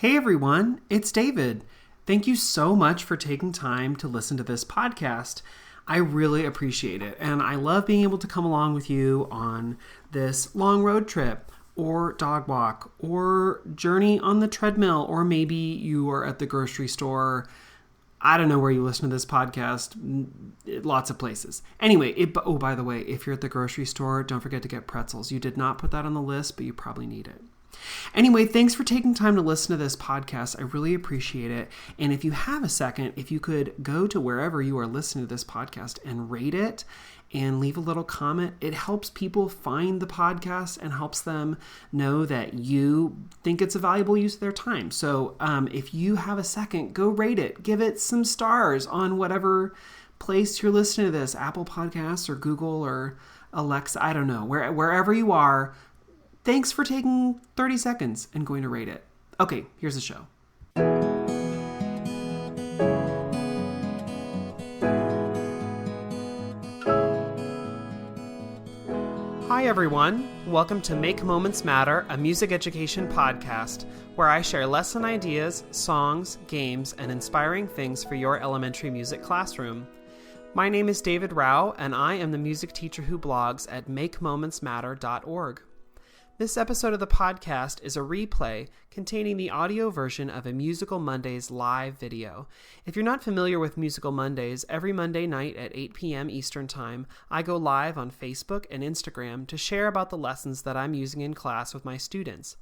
Hey everyone, it's David. Thank you so much for taking time to listen to this podcast. I really appreciate it, and I love being able to come along with you on this long road trip, or dog walk, or journey on the treadmill, or maybe you are at the grocery store. I don't know where you listen to this podcast. Lots of places. Anyway, by the way, if you're at the grocery store, don't forget to get pretzels. You did not put that on the list, but you probably need it. Anyway, thanks for taking time to listen to this podcast. I really appreciate it. And if you have a second, if you could go to wherever you are listening to this podcast and rate it and leave a little comment, it helps people find the podcast and helps them know that you think it's a valuable use of their time. So if you have a second, go rate it. Give it some stars on whatever place you're listening to this, Apple Podcasts or Google or Alexa, I don't know, wherever you are. Thanks for taking 30 seconds and going to rate it. Okay, here's the show. Hi everyone, welcome to Make Moments Matter, a music education podcast where I share lesson ideas, songs, games, and inspiring things for your elementary music classroom. My name is David Rao, and I am the music teacher who blogs at makemomentsmatter.org. This episode of the podcast is a replay containing the audio version of a Musical Mondays live video. If you're not familiar with Musical Mondays, every Monday night at 8 p.m. Eastern Time, I go live on Facebook and Instagram to share about the lessons that I'm using in class with my students.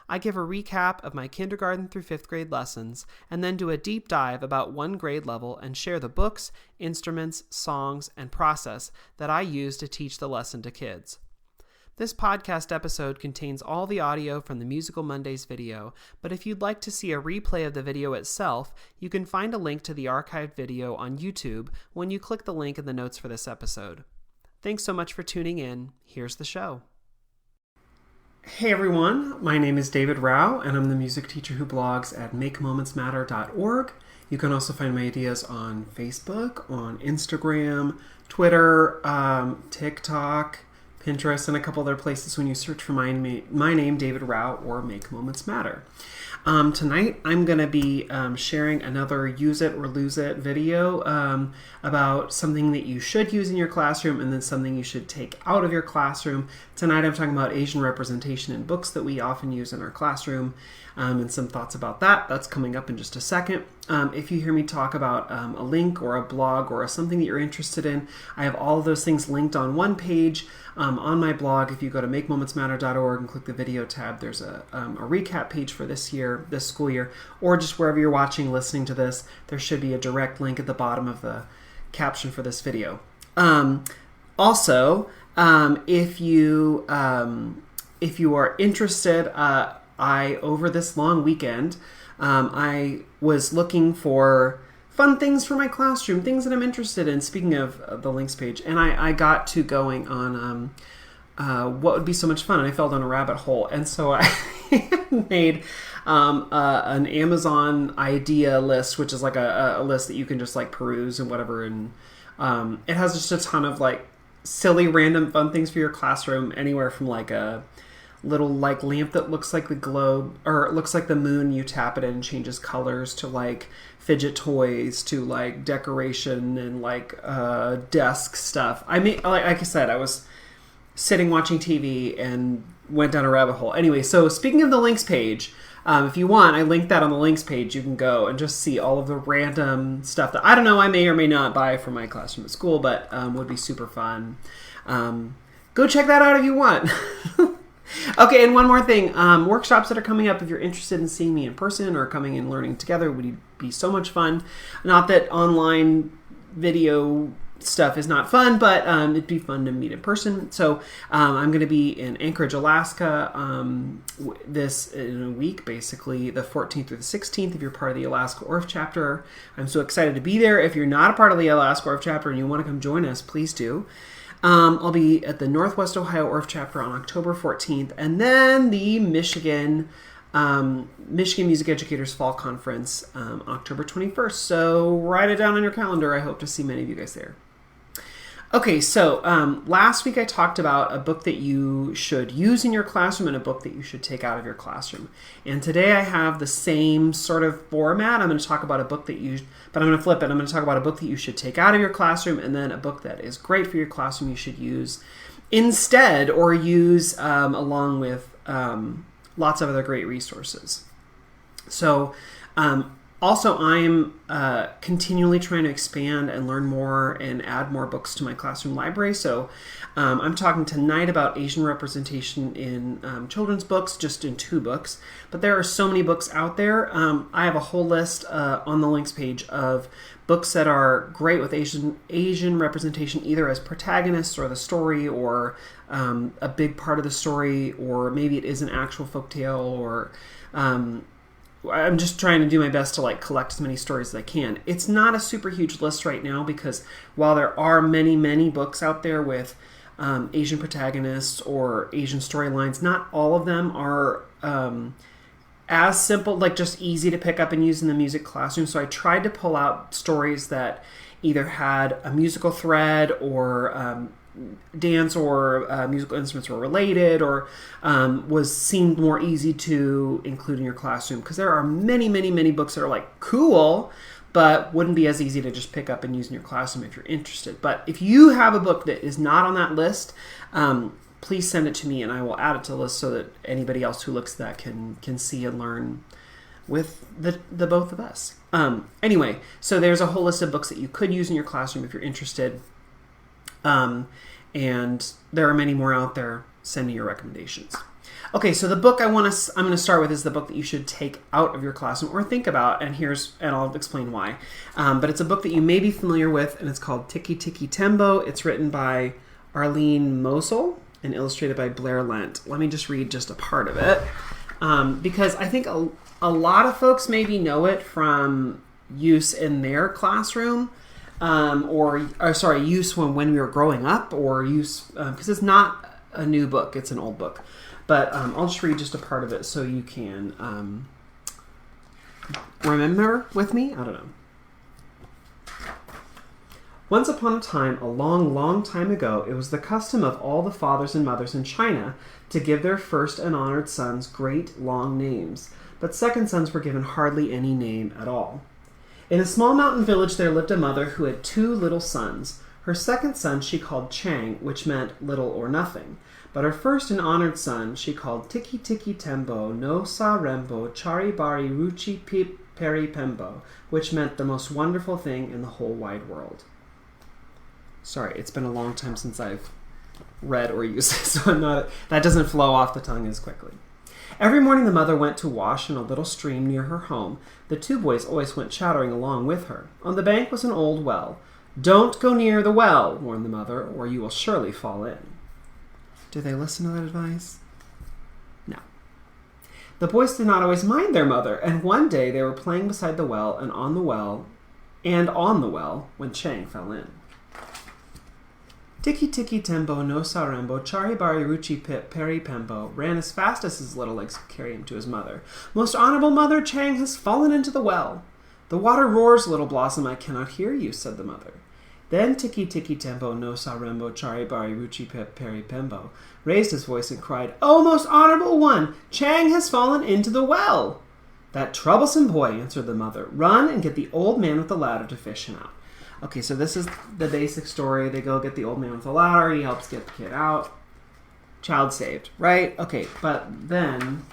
I give a recap of my kindergarten through 5th grade lessons and then do a deep dive about one grade level and share the books, instruments, songs, and process that I use to teach the lesson to kids. This podcast episode contains all the audio from the Musical Mondays video, but if you'd like to see a replay of the video itself, you can find a link to the archived video on YouTube when you click the link in the notes for this episode. Thanks so much for tuning in. Here's the show. Hey everyone, my name is David Rao, and I'm the music teacher who blogs at makemomentsmatter.org. You can also find my ideas on Facebook, on Instagram, Twitter, TikTok, Pinterest, and a couple other places when you search for my name, David Rao, or Make Moments Matter. Tonight, I'm going to be sharing another Use It or Lose It video about something that you should use in your classroom and then something you should take out of your classroom. Tonight, I'm talking about Asian representation in books that we often use in our classroom and some thoughts about that. That's coming up in just a second. If you hear me talk about a link or a blog or something that you're interested in, I have all of those things linked on one page on my blog. If you go to makemomentsmatter.org and click the video tab, there's a recap page for this school year, or just wherever you're watching, listening to this, there should be a direct link at the bottom of the caption for this video. Also, if you are interested, over this long weekend, I was looking for fun things for my classroom, things that I'm interested in, speaking of the links page, and I got to going on what would be so much fun, and I fell down a rabbit hole, and so I made an Amazon idea list, which is like a list that you can just like peruse and whatever, and it has just a ton of like silly random fun things for your classroom, anywhere from like a little like lamp that looks like the globe, or it looks like the moon, you tap it and changes colors, to like fidget toys, to like decoration and like desk stuff. I mean, like I said, I was sitting watching TV and went down a rabbit hole. Anyway, so speaking of the links page, if you want, I linked that on the links page. You can go and just see all of the random stuff that I don't know, I may or may not buy for my classroom at school, but would be super fun. Go check that out if you want. Okay, and one more thing. Workshops that are coming up, if you're interested in seeing me in person or coming and learning together, would be so much fun. Not that online video stuff is not fun, but it'd be fun to meet in person. So I'm going to be in Anchorage, Alaska this in a week, basically the 14th through the 16th, if you're part of the Alaska ORF chapter. I'm so excited to be there. If you're not a part of the Alaska ORF chapter and you want to come join us, please do. I'll be at the Northwest Ohio ORF chapter on October 14th, and then the Michigan Music Educators Fall Conference October 21st. So write it down on your calendar. I hope to see many of you guys there. Okay, so last week I talked about a book that you should use in your classroom and a book that you should take out of your classroom. And today I have the same sort of format. I'm going to talk about a book but I'm going to flip it. I'm going to talk about a book that you should take out of your classroom, and then a book that is great for your classroom you should use instead, or use along with lots of other great resources. So also, I'm continually trying to expand and learn more and add more books to my classroom library. So I'm talking tonight about Asian representation in children's books, just in 2 books. But there are so many books out there. I have a whole list on the links page of books that are great with Asian representation, either as protagonists or the story, or a big part of the story, or maybe it is an actual folktale, or I'm just trying to do my best to collect as many stories as I can. It's not a super huge list right now because while there are many, many books out there with Asian protagonists or Asian storylines, not all of them are as simple, just easy to pick up and use in the music classroom. So I tried to pull out stories that either had a musical thread, or dance or musical instruments were related, or seemed more easy to include in your classroom, because there are many, many, many books that are cool, but wouldn't be as easy to just pick up and use in your classroom if you're interested. But if you have a book that is not on that list, please send it to me and I will add it to the list so that anybody else who looks at that can see and learn with the both of us. Anyway, so there's a whole list of books that you could use in your classroom if you're interested. And there are many more out there. Send me your recommendations. Okay, so the book I'm going to start with is the book that you should take out of your classroom or think about, and I'll explain why. But it's a book that you may be familiar with, and it's called Tikki Tikki Tembo. It's written by Arlene Mosel and illustrated by Blair Lent. Let me just read just a part of it, because I think a lot of folks maybe know it from use in their classroom. Use when we were growing up, or use because it's not a new book, it's an old book. But I'll just read just a part of it so you can remember with me. I don't know. Once upon a time, a long, long time ago, it was the custom of all the fathers and mothers in China to give their first and honored sons great long names, but second sons were given hardly any name at all. In a small mountain village there lived a mother who had 2 little sons. Her second son she called Chang, which meant little or nothing. But her first and honored son she called Tikki Tikki Tembo, no sa rembo, chari bari ruchi pip peri pembo, which meant the most wonderful thing in the whole wide world. Sorry, it's been a long time since I've read or used it, so that doesn't flow off the tongue as quickly. Every morning the mother went to wash in a little stream near her home. The 2 boys always went chattering along with her. On the bank was an old well. "Don't go near the well," warned the mother, "or you will surely fall in." Do they listen to that advice? No. The boys did not always mind their mother, and one day they were playing beside the well and on the well when Chang fell in. Tikki Tikki Tembo no sarembo, chari bari ruchi pip peri pembo, ran as fast as his little legs could carry him to his mother. "Most honorable mother, Chang has fallen into the well." "The water roars, little blossom, I cannot hear you," said the mother. Then Tikki Tikki Tembo no sarembo, chari bari ruchi pip peri pembo raised his voice and cried, "Oh, most honorable one, Chang has fallen into the well." "That troublesome boy," answered the mother. "Run and get the old man with the ladder to fish him out." Okay, so this is the basic story. They go get the old man with the ladder. He helps get the kid out. Child saved, right? Okay, but then,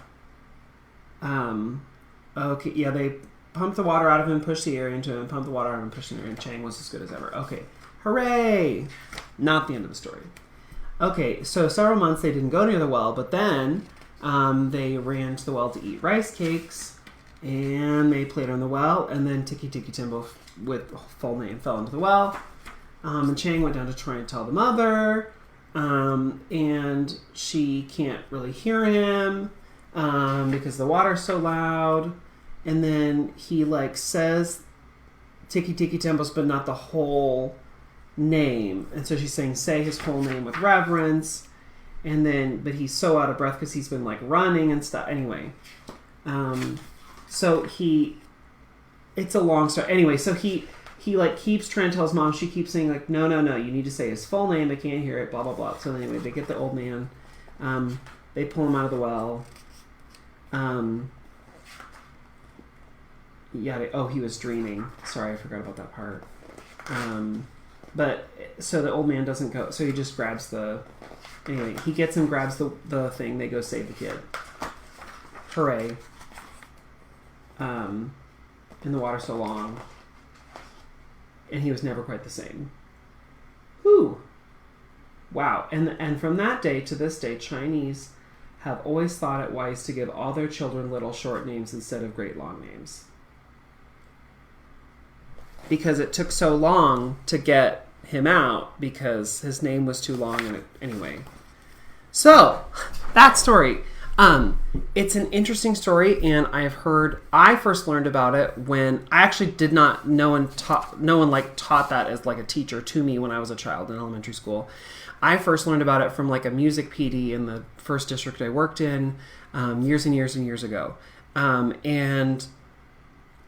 they pump the water out of him, push the air into him, pump the water out of him, push the air, and Chang was as good as ever. Okay, hooray! Not the end of the story. Okay, so several months they didn't go near the well, but then they ran to the well to eat rice cakes, and they played on the well, and then Tikki Tikki Tembo with full name fell into the well, and Chang went down to try and tell the mother, and she can't really hear him because the water's so loud, and then he says Tikki Tikki Tembo's but not the whole name, and so she's saying say his whole name with reverence, and then but he's so out of breath because he's been running and stuff. Anyway, so it's a long story. Anyway, so he he like keeps trying to tell his mom. She keeps saying like, no, you need to say his full name. I can't hear it. Blah blah blah. So anyway, they get the old man. They pull him out of the well. He was dreaming. Sorry, I forgot about that part. But so the old man doesn't go. So he just grabs Anyway, he gets him, grabs the thing. They go save the kid. Hooray! And the water's so long. And he was never quite the same. Whew. Wow. And from that day to this day, Chinese have always thought it wise to give all their children little short names instead of great long names. Because it took so long to get him out because his name was too long. Anyway. So, that story. It's an interesting story, and I first learned about it when I actually did not know and no one like taught that as like a teacher to me when I was a child in elementary school. I first learned about it from like a music PD in the first district I worked in years and years and years ago. And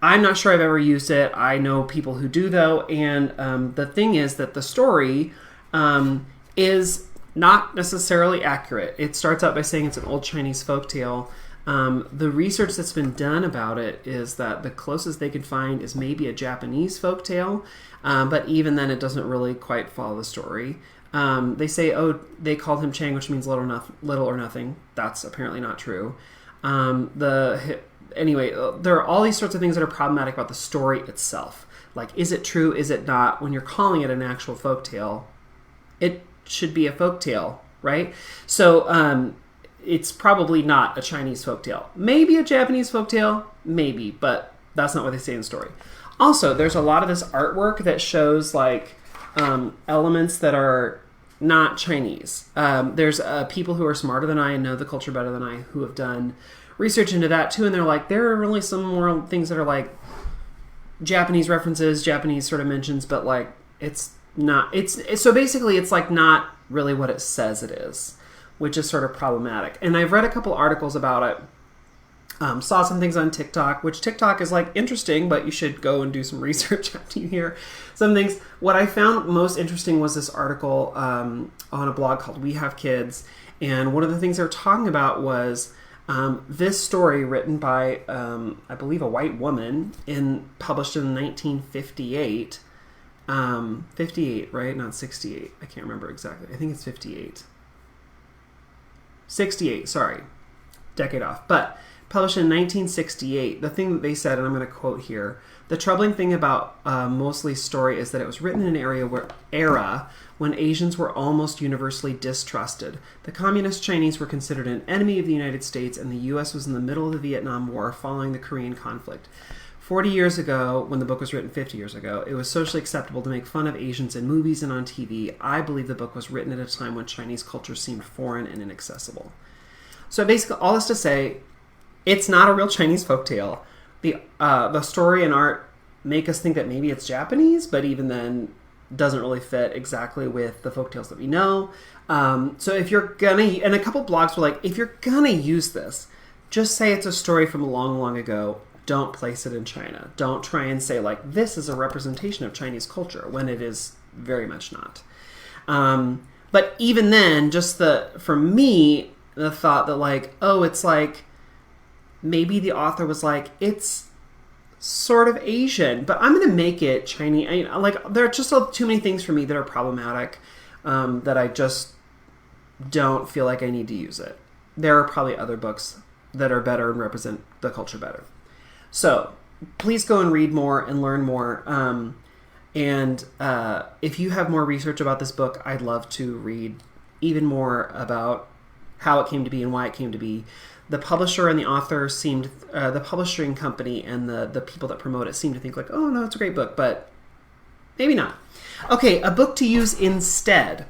I'm not sure I've ever used it. I know people who do though, and the thing is that the story is not necessarily accurate. It starts out by saying it's an old Chinese folktale. The research that's been done about it is that the closest they could find is maybe a Japanese folktale, but even then it doesn't really quite follow the story. They say, they called him Chang, which means little or nothing. That's apparently not true. Anyway, there are all these sorts of things that are problematic about the story itself. Like, is it true? Is it not? When you're calling it an actual folktale, it should be a folktale, right? So it's probably not a Chinese folktale. Maybe a Japanese folktale, maybe, but that's not what they say in the story. Also, there's a lot of this artwork that shows like elements that are not Chinese. There's people who are smarter than I and know the culture better than I who have done research into that too, and they're like, there are really some more things that are like Japanese references, Japanese sort of mentions, but like it's not. So basically it's like not really what it says it is, which is sort of problematic. And I've read a couple articles about it. Saw some things on TikTok, which TikTok is like interesting, but you should go and do some research after you hear some things. What I found most interesting was this article on a blog called We Have Kids. And one of the things they were talking about was this story written by, I believe, a white woman published in 1958. 58, right? Not 68. I can't remember exactly. I think it's 58. 68, sorry. Decade off. But published in 1968, the thing that they said, and I'm going to quote here, the troubling thing about Mosley's story is that it was written in an era when Asians were almost universally distrusted. The communist Chinese were considered an enemy of the United States, and the U.S. was in the middle of the Vietnam War following the Korean conflict. 40 years ago, when the book was written 50 years ago, it was socially acceptable to make fun of Asians in movies and on TV. I believe the book was written at a time when Chinese culture seemed foreign and inaccessible. So basically, all this to say, it's not a real Chinese folktale. The story and art make us think that maybe it's Japanese, but even then, doesn't really fit exactly with the folktales that we know. So if you're gonna, and a couple blogs were like, if you're gonna use this, just say it's a story from long, long ago. Don't place it in China. Don't try and say like, this is a representation of Chinese culture, when it is very much not. But even then, for me, the thought that like, it's like, maybe the author was like, it's sort of Asian, but I'm going to make it Chinese. There are just too many things for me that are problematic, that I just don't feel like I need to use it. There are probably other books that are better and represent the culture better. So please go and read more and learn more. And if you have more research about this book, I'd love to read even more about how it came to be and why it came to be. The publisher and the author seemed, the publishing company and the people that promote it seem to think like, oh no, it's a great book, but maybe not. Okay, a book to use instead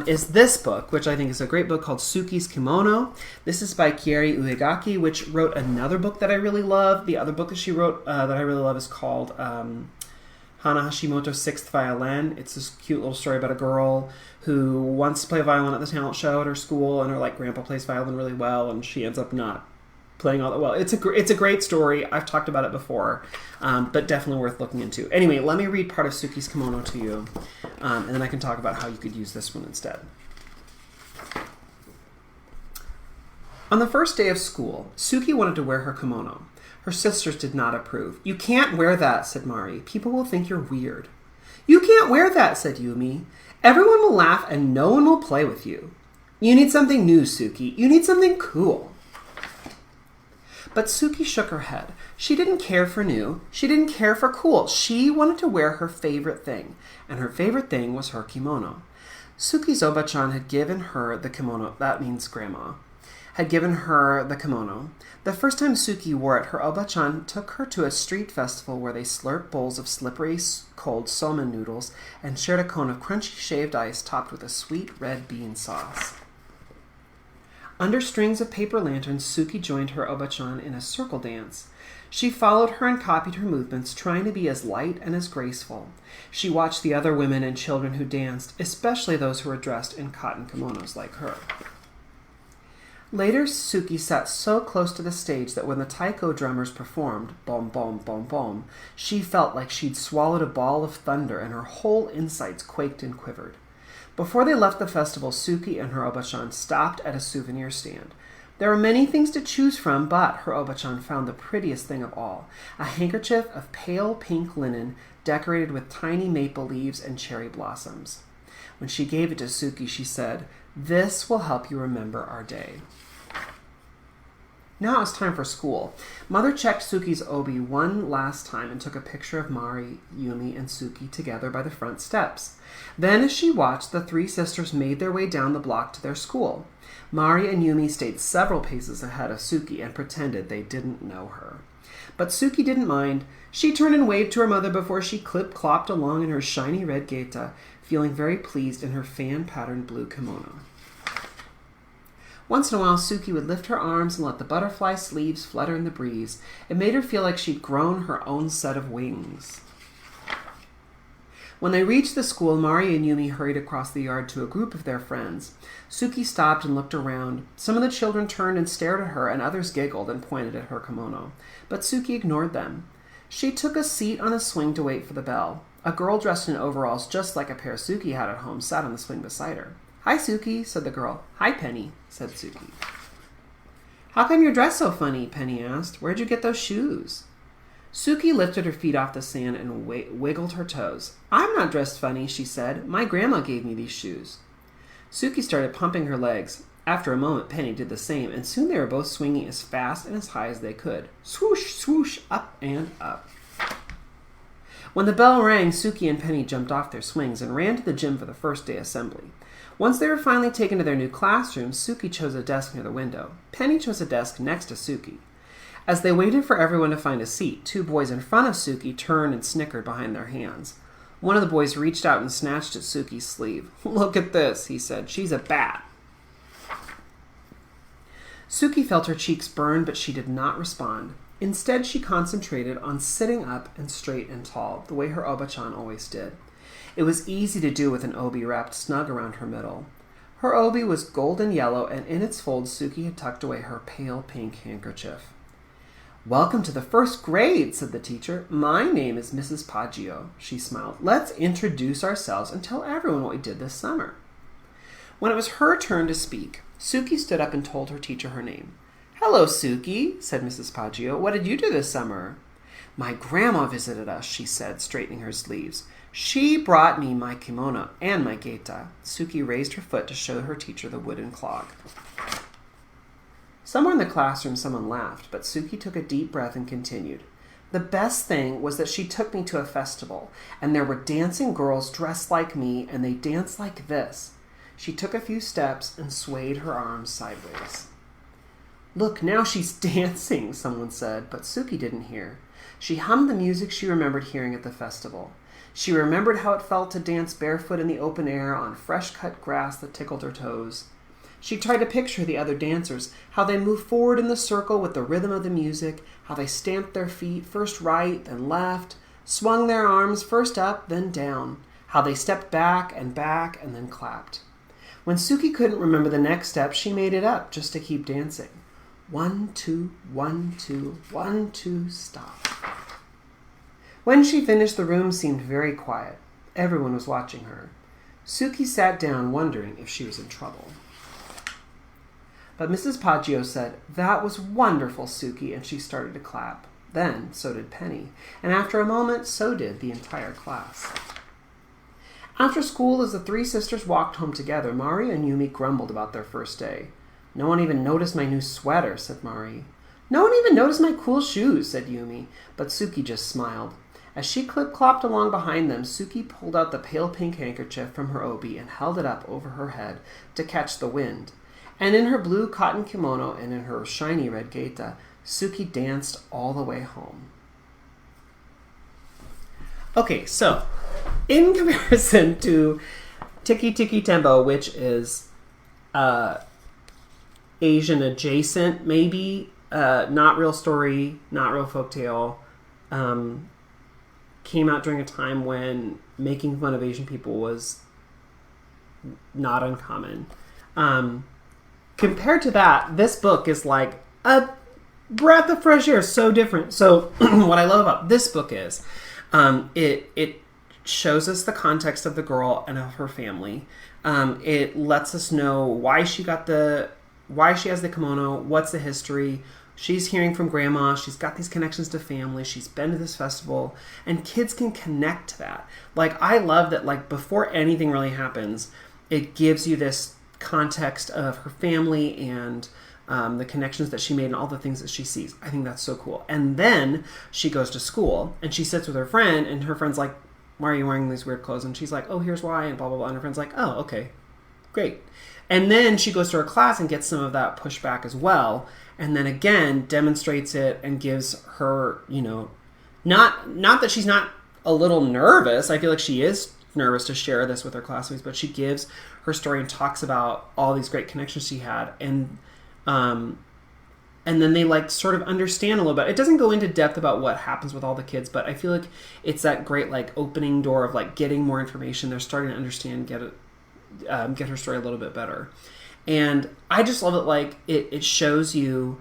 is this book, which I think is a great book called Suki's Kimono. This is by Kieri Uegaki, which wrote another book that I really love. The other book that she wrote that I really love is called Hana Hashimoto's Sixth Violin. It's this cute little story about a girl who wants to play violin at the talent show at her school, and her grandpa plays violin really well, and she ends up not playing all that well. It's a great story. I've talked about it before, but definitely worth looking into. Anyway, let me read part of Suki's kimono to you, and then I can talk about how you could use this one instead. On the first day of school, Suki wanted to wear her kimono. Her sisters did not approve. "You can't wear that," said Mari. "People will think you're weird." "You can't wear that," said Yumi. "Everyone will laugh and no one will play with you." "You need something new, Suki. You need something cool." But Suki shook her head. She didn't care for new. She didn't care for cool. She wanted to wear her favorite thing, and her favorite thing was her kimono. Suki's Oba-chan had given her the kimono. That means grandma. Had given her the kimono. The first time Suki wore it, her Oba-chan took her to a street festival where they slurped bowls of slippery, cold somen noodles and shared a cone of crunchy shaved ice topped with a sweet red bean sauce. Under strings of paper lanterns, Suki joined her Oba-chan in a circle dance. She followed her and copied her movements, trying to be as light and as graceful. She watched the other women and children who danced, especially those who were dressed in cotton kimonos like her. Later, Suki sat so close to the stage that when the taiko drummers performed, bom, bom, bom, bom, she felt like she'd swallowed a ball of thunder and her whole insides quaked and quivered. Before they left the festival, Suki and her Oba-chan stopped at a souvenir stand. There were many things to choose from, but her Oba-chan found the prettiest thing of all, a handkerchief of pale pink linen decorated with tiny maple leaves and cherry blossoms. When she gave it to Suki, she said, "This will help you remember our day." Now it was time for school. Mother checked Suki's obi one last time and took a picture of Mari, Yumi, and Suki together by the front steps. Then, as she watched, the three sisters made their way down the block to their school. Mari and Yumi stayed several paces ahead of Suki and pretended they didn't know her. But Suki didn't mind. She turned and waved to her mother before she clip-clopped along in her shiny red geita, feeling very pleased in her fan-patterned blue kimono. Once in a while, Suki would lift her arms and let the butterfly sleeves flutter in the breeze. It made her feel like she'd grown her own set of wings. When they reached the school, Mari and Yumi hurried across the yard to a group of their friends. Suki stopped and looked around. Some of the children turned and stared at her, and others giggled and pointed at her kimono. But Suki ignored them. She took a seat on a swing to wait for the bell. A girl dressed in overalls just like a pair Suki had at home sat on the swing beside her. "Hi, Suki," said the girl. "Hi, Penny," said Suki. "How come you're dressed so funny?" Penny asked. "Where'd you get those shoes?" Suki lifted her feet off the sand and wiggled her toes. "I'm not dressed funny," she said. "My grandma gave me these shoes." Suki started pumping her legs. After a moment, Penny did the same, and soon they were both swinging as fast and as high as they could. Swoosh, swoosh, up and up. When the bell rang, Suki and Penny jumped off their swings and ran to the gym for the first day assembly. Once they were finally taken to their new classroom, Suki chose a desk near the window. Penny chose a desk next to Suki. As they waited for everyone to find a seat, two boys in front of Suki turned and snickered behind their hands. One of the boys reached out and snatched at Suki's sleeve. "Look at this," he said. "She's a bat." Suki felt her cheeks burn, but she did not respond. Instead, she concentrated on sitting up and straight and tall, the way her Oba-chan always did. It was easy to do with an obi wrapped snug around her middle. Her obi was golden yellow, and in its folds Suki had tucked away her pale pink handkerchief. "Welcome to the first grade," said the teacher. "My name is Mrs. Paggio," she smiled. "Let's introduce ourselves and tell everyone what we did this summer." When it was her turn to speak, Suki stood up and told her teacher her name. "Hello, Suki," said Mrs. Paggio. "What did you do this summer?" "My grandma visited us," she said, straightening her sleeves. "She brought me my kimono and my geita." Suki raised her foot to show her teacher the wooden clog. Somewhere in the classroom someone laughed, but Suki took a deep breath and continued. "The best thing was that she took me to a festival, and there were dancing girls dressed like me, and they danced like this." She took a few steps and swayed her arms sideways. "Look, now she's dancing," someone said, but Suki didn't hear. She hummed the music she remembered hearing at the festival. She remembered how it felt to dance barefoot in the open air on fresh-cut grass that tickled her toes. She tried to picture the other dancers, how they moved forward in the circle with the rhythm of the music, how they stamped their feet, first right, then left, swung their arms first up, then down, how they stepped back, and then clapped. When Suki couldn't remember the next step, she made it up just to keep dancing. 1, 2, 1, 2, 1, 2, stop. When she finished, the room seemed very quiet. Everyone was watching her. Suki sat down, wondering if she was in trouble. But Mrs. Poggio said, "That was wonderful, Suki," and she started to clap. Then, so did Penny, and after a moment, so did the entire class. After school, as the three sisters walked home together, Mari and Yumi grumbled about their first day. "No one even noticed my new sweater," said Mari. "No one even noticed my cool shoes," said Yumi, but Suki just smiled. As she clip-clopped along behind them, Suki pulled out the pale pink handkerchief from her obi and held it up over her head to catch the wind. And in her blue cotton kimono and in her shiny red geita, Suki danced all the way home. Okay, so in comparison to Tikki Tikki Tembo, which is Asian adjacent, maybe, not real story, not real folktale, came out during a time when making fun of Asian people was not uncommon. Compared to that, this book is like a breath of fresh air, so different. So what I love about this book is it shows us the context of the girl and of her family. It lets us know why she has the kimono, what's the history. She's hearing from grandma. She's got these connections to family. She's been to this festival, and kids can connect to that. Like, I love that, like, before anything really happens, it gives you this context of her family and the connections that she made and all the things that she sees. I think that's so cool. And then she goes to school and she sits with her friend, and her friend's like, "Why are you wearing these weird clothes?" And she's like, "Oh, here's why," and blah, blah, blah. And her friend's like, "Oh, okay, great." And then she goes to her class and gets some of that pushback as well. And then again, demonstrates it and gives her, not that she's not a little nervous. I feel like she is nervous to share this with her classmates, but she gives her story and talks about all these great connections she had. And then they like sort of understand a little bit. It doesn't go into depth about what happens with all the kids, but I feel like it's that great like opening door of like getting more information. They're starting to understand, get her story a little bit better. And I just love it. Like it shows you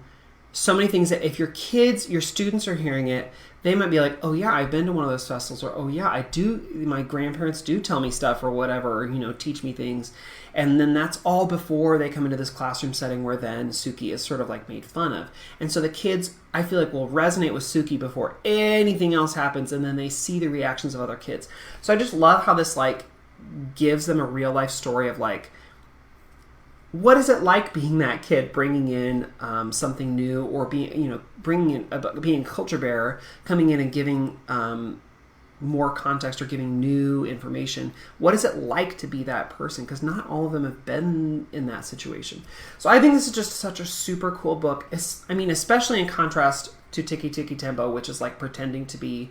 so many things that if your students are hearing it, they might be like, "Oh yeah, I've been to one of those festivals," or "Oh yeah, I do. My grandparents do tell me stuff," or whatever, or, teach me things. And then that's all before they come into this classroom setting where then Suki is sort of like made fun of. And so the kids, I feel like, will resonate with Suki before anything else happens. And then they see the reactions of other kids. So I just love how this like gives them a real life story of like, what is it like being that kid, bringing in something new, or being a culture bearer, coming in and giving more context or giving new information. What is it like to be that person? Because not all of them have been in that situation. So I think this is just such a super cool book. Especially in contrast to Tikki Tikki Tembo, which is like pretending to be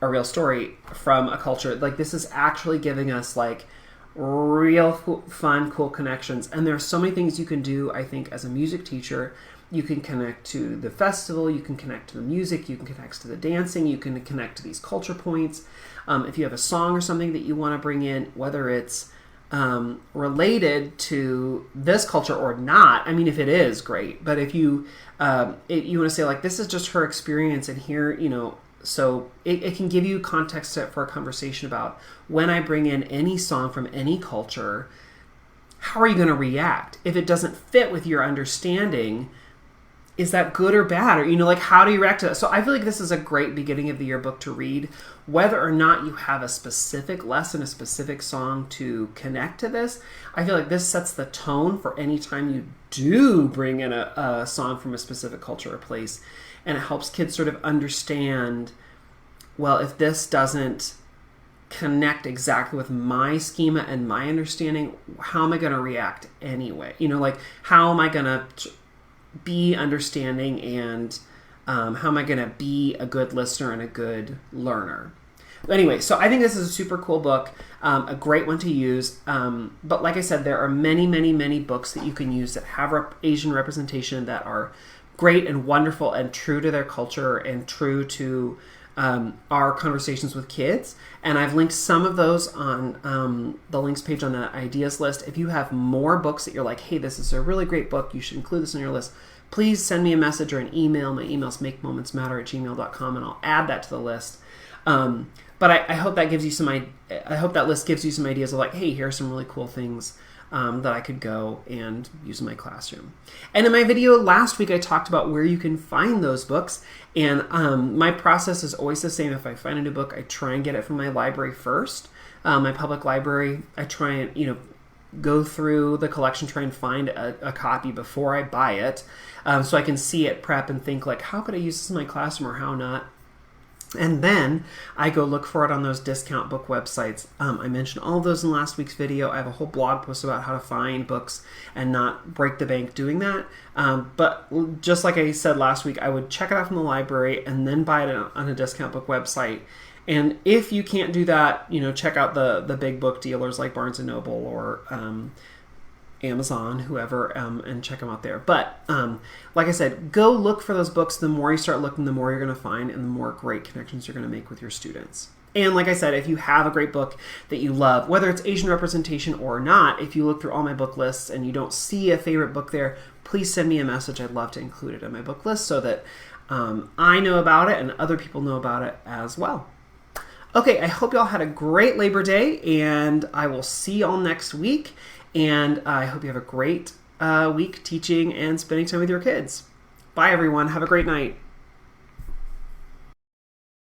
a real story from a culture. Like this is actually giving us like real fun, cool connections. And there are so many things you can do, I think, as a music teacher. You can connect to the festival, you can connect to the music, you can connect to the dancing, you can connect to these culture points. If you have a song or something that you want to bring in, whether it's related to this culture or not, if it is, great. But if you want to say, like, this is just her experience, and here, so it can give you context for a conversation about when I bring in any song from any culture, how are you going to react? If it doesn't fit with your understanding, is that good or bad? Or, how do you react to that? So I feel like this is a great beginning of the year book to read. Whether or not you have a specific lesson, a specific song to connect to this, I feel like this sets the tone for any time you do bring in a song from a specific culture or place. And it helps kids sort of understand, well, if this doesn't connect exactly with my schema and my understanding, how am I going to react anyway? How am I going to be understanding, and how am I going to be a good listener and a good learner? Anyway, so I think this is a super cool book, a great one to use. But like I said, there are many, many, many books that you can use that have Asian representation that are great and wonderful and true to their culture and true to our conversations with kids. And I've linked some of those on the links page on the ideas list. If you have more books that you're like, hey, this is a really great book, you should include this on your list, please send me a message or an email. My email is makemomentsmatter@gmail.com, and I'll add that to the list. But I hope that gives you I hope that list gives you some ideas of like, hey, here's some really cool things that I could go and use in my classroom. And in my video last week, I talked about where you can find those books. And my process is always the same. If I find a new book, I try and get it from my library first, my public library. I try and, go through the collection, try and find a copy before I buy it, so I can see it, prep, and think like, how could I use this in my classroom or how not? And then I go look for it on those discount book websites. I mentioned all of those in last week's video. I have a whole blog post about how to find books and not break the bank doing that. But just like I said last week, I would check it out from the library and then buy it on a discount book website. And if you can't do that, check out the big book dealers like Barnes & Noble or Amazon, whoever, and check them out there. But like I said, go look for those books. The more you start looking, the more you're going to find and the more great connections you're going to make with your students. And like I said, if you have a great book that you love, whether it's Asian representation or not, if you look through all my book lists and you don't see a favorite book there, please send me a message. I'd love to include it in my book list so that I know about it and other people know about it as well. Okay, I hope y'all had a great Labor Day, and I will see y'all next week. And I hope you have a great week teaching and spending time with your kids. Bye, everyone. Have a great night.